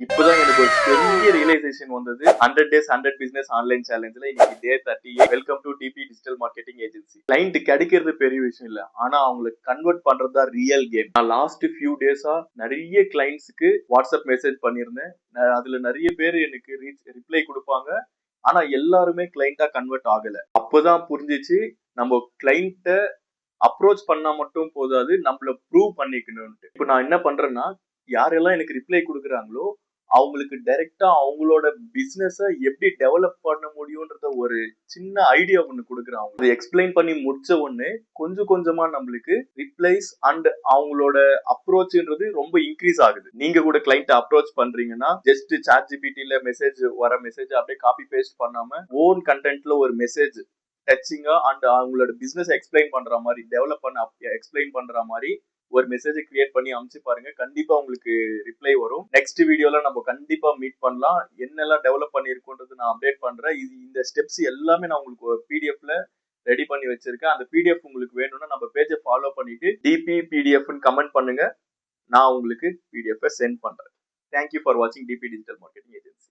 இப்பதான் எனக்கு ஒரு பெரிய ரியலைசேஷன் வந்தது. 100 days 100 business ஆன்லைன் சேலஞ்சில் இன்னைக்கு day 38. Welcome to DP digital marketing agency. Client கிடைக்கிறது பெரிய விஷயம் இல்ல, ஆனா அவங்களுக்கு கன்வெர்ட் பண்றது தான் ரியல் கேம். நான் லாஸ்ட் ஃபியூ டேஸா நிறைய கிளைண்ட்ஸுக்கு வாட்ஸ்அப் மெசேஜ் பண்ணியிருந்தேன். அதுல நிறைய பேர் எனக்கு ரிப்ளை கொடுப்பாங்க. ஆனா எல்லாருமே கிளைண்டா கன்வெர்ட் ஆகல. அப்பதான் புரிஞ்சிச்சு, நம்ம கிளைண்ட அப்ரோச் பண்ணா மட்டும் போதாது, நம்மள ப்ரூவ் பண்ணிக்கணும்ட்டு. இப்போ நான் என்ன பண்றேன்னா, யாரெல்லாம் எனக்கு ரிப்ளை கொடுக்குறாங்களோ அவங்களுக்கு டைரக்டா அவங்களோட பிசினஸ எப்படி டெவலப் பண்ண முடியும்ன்றத ஒரு சின்ன ஐடியா ஒண்ணு கொடுக்குறேன். அவங்க எக்ஸ்பிளைன் பண்ணி முடிச்ச உடனே கொஞ்சம் கொஞ்சமா நம்மளுக்கு ரிப்ளைஸ் அண்ட் அவங்களோட அப்ரோச்ன்றது ரொம்ப இன்க்ரீஸ் ஆகுது. நீங்க கூட கிளைண்ட் அப்ரோச் பண்றீங்கன்னா ஜஸ்ட் சாட் ஜிபிடில மெசேஜ் அப்படியே காப்பி பேஸ்ட் பண்ணாம ஓன் கண்டென்ட்ல ஒரு மெசேஜ் டச்சிங்கா அண்ட் அவங்களோட பிசினஸ் எக்ஸ்பிளைன் பண்ற மாதிரி எக்ஸ்பிளைன் பண்ற மாதிரி ஒரு மெசேஜ் கிரியேட் பண்ணி அனுப்பிச்சு பாருங்க. கண்டிப்பா உங்களுக்கு ரிப்ளை வரும். நெக்ஸ்ட் வீடியோல நம்ம கண்டிப்பா மீட் பண்ணலாம். என்னெல்லாம் டெவலப் பண்ணிருக்கோன்றது நான் அப்டேட் பண்றேன். இந்த ஸ்டெப்ஸ் எல்லாமே நான் உங்களுக்கு பிடிஎஃப்ல ரெடி பண்ணி வச்சிருக்கேன். அந்த பிடிஎஃப் உங்களுக்கு வேணும்னா நம்ம பேஜை ஃபாலோ பண்ணிட்டு டிபி பிடிஎஃப் கமெண்ட் பண்ணுங்க. நான் உங்களுக்கு பிடிஎஃப் சென்ட் பண்றேன். தேங்க்யூ ஃபார் வாட்சிங் டிபி டிஜிட்டல் மார்க்கெட்டிங் ஏஜென்சி.